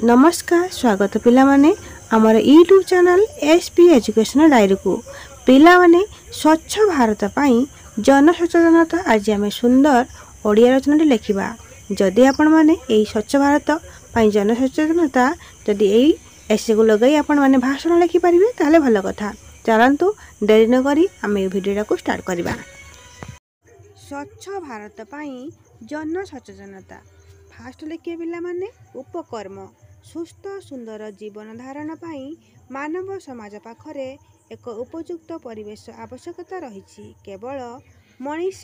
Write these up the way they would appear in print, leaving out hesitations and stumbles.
नमस्कार स्वागत पिला माने आमर YouTube channel SP education diary को पिला माने स्वच्छ भारत पाई जन सचेतनता आज आम सुंदर ओडिया रचना लिखा जदि आपण माने यही स्वच्छ भारत पाई जन सचेतनता जदि यही एसे को लगे आपण माने भाषण लिखिपारे ताले भल कथा चलतु डेरी न करी आम भिडियो को स्टार्ट करवा। स्वच्छ भारत पाई जन सचेतनता फास्ट लिखिए पिला माने उपकर्म सुस्थ सुंदर जीवन धारण पाई मानव समाज पाखरे एक उपयुक्त परिवेश आवश्यकता रही केवल मनीष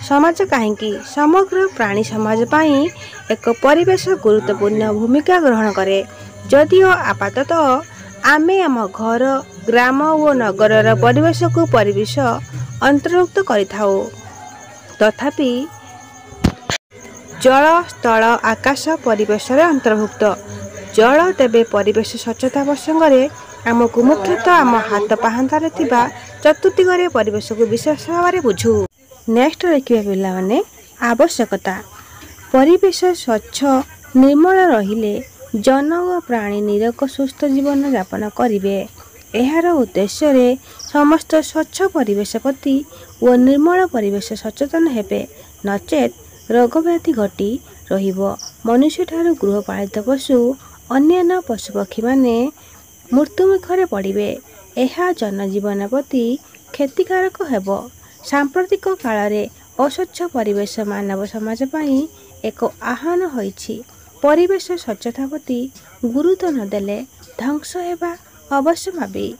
समाज कहीं समग्र प्राणी समाज पाई एक परिवेश गुरुत्वपूर्ण भूमिका ग्रहण करे। जदिओ आपाततः आमे आम घर ग्राम और नगर परिवेश को परिवेश अंतर्भुक्त करिथाउ तथापि जल स्थल आकाश परिवेश अंतर्भुक्त जल तेबे परिवेश स्वच्छता प्रसंग में आमको मुख्यतः आम हाथ पाहांतारे थिबा चतुर्दिगरे परिवेश को विशेष भाव में बुझू। नेक्स्ट देखिए पिला माने आवश्यकता परिवेश स्वच्छ निर्मल रहिले जन और प्राणी निरक सुस्थ जीवन यापन करिवे। एहार उद्देश्य रे समस्त स्वच्छ परिवेश प्रति और निर्मल परिवेश सचेतन हेबे नचेत रोग व्याधि घटी रहिबो। मनुष्य ठारू गृहपालित पशु अन्यान्य पशुपक्षी माने मृत्युमुखरे पड़िबे। एहा जनजीवन प्रति क्षतिकारक हेबो। सांप्रतिक काल रे अस्वच्छ परिवेश मानव समाज पाई एक आह्वान होइछि। परिवेश स्वच्छता प्रति गुरुत्व न देले ध्वंस हेबा अवश्य भावी।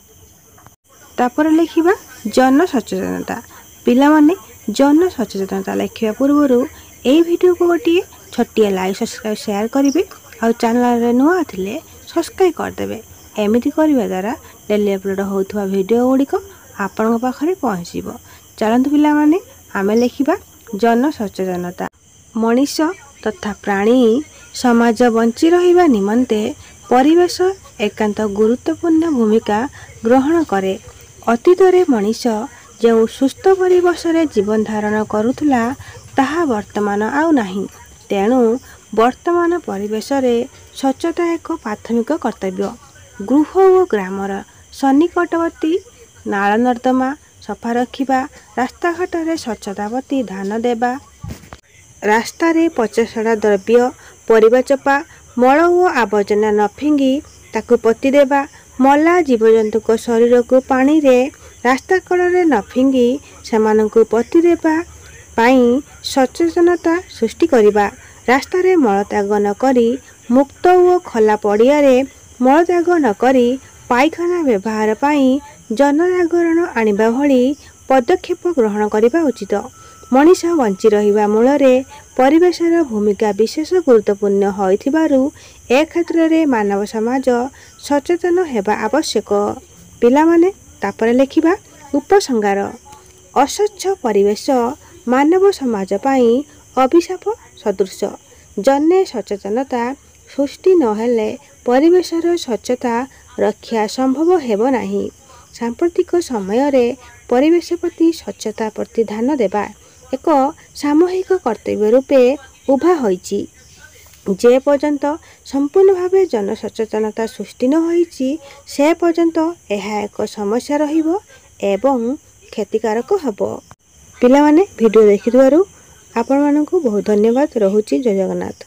तापर लिखिबा जन सचेतनता पिला माने जन सचेतनता लिखिबा पूर्वरु एई वीडियो को गोटे छोटिया लाइक सब्सक्राइब शेयर करेंगे और चैनल नुआ थिले सब्सक्राइब करदे। एमिति करने द्वारा डेली अपलोड होता वीडियो गुड़िक आपण पाखे पहुँचब। चलतु पिला माने आमे लिखिबा जन सचेतनता मनीष तथा प्राणी समाज बंची रहिबा निमंते परिवेश एकांत गुरुत्वपूर्ण भूमिका ग्रहण करे। अतीत रे मनीष जो सुस्थ परिवेश रे जीवन धारण करुथला ताहा वर्तमान आउ नाही। तेणु वर्तमान परिवेश रे स्वच्छता एक प्राथमिक कर्तव्य। गृह और ग्रामर सन्निकटवर्ती नाल नर्दमा सफा रखिबा रास्ताघाट रे स्वच्छता प्रति ध्यान देबा रास्ता रे पचसड़ा द्रव्य परिबा चोपा मल और आवर्जना न फिंगी ताकू पति देबा मला जीवजंतु को शरीर को पानी रे रास्ता कड़ रे न फिंगी सेमानंकु पति देबा पाई सचेतनता सृष्टि करिबा। रास्ता रे मलत्याग न करी मुक्त और खला पड़िया रे मलत्याग न करी पायखाना व्यवहार पाई जनजागरण आनिबा भली पदक्षेप ग्रहण करिबा उचित। मनीष बंची रहिबा मूल रे परिवेशर भूमिका विशेष गुरुत्वपूर्ण होइथिबारु ए क्षेत्र रे मानव समाज सचेतन हेबा आवश्यक। पिला माने तापर लिखिबा उपसंहार अस्वच्छ परिवेश मानव समाज पाई अभिशाप सदृश। जन्ने सचेतनता सृष्टि नहेले परिवेशर स्वच्छता रक्षा संभव हेब नाही। सांप्रतिक समय रे परिवेश प्रति स्वच्छता प्रति ध्यान देबा एक सामूहिक कर्तव्य रूपे उभा होइछि। जे पर्यंत संपूर्ण भावे जन सचेतनता सृष्टि न होइछि से पर्यंत एहा एक समस्या रहिबो एवं क्षतिकारक हबो। पिला माने वीडियो देखिथिबारु आपण मानकु बहुत धन्यवाद रहुछि। जय जगन्नाथ।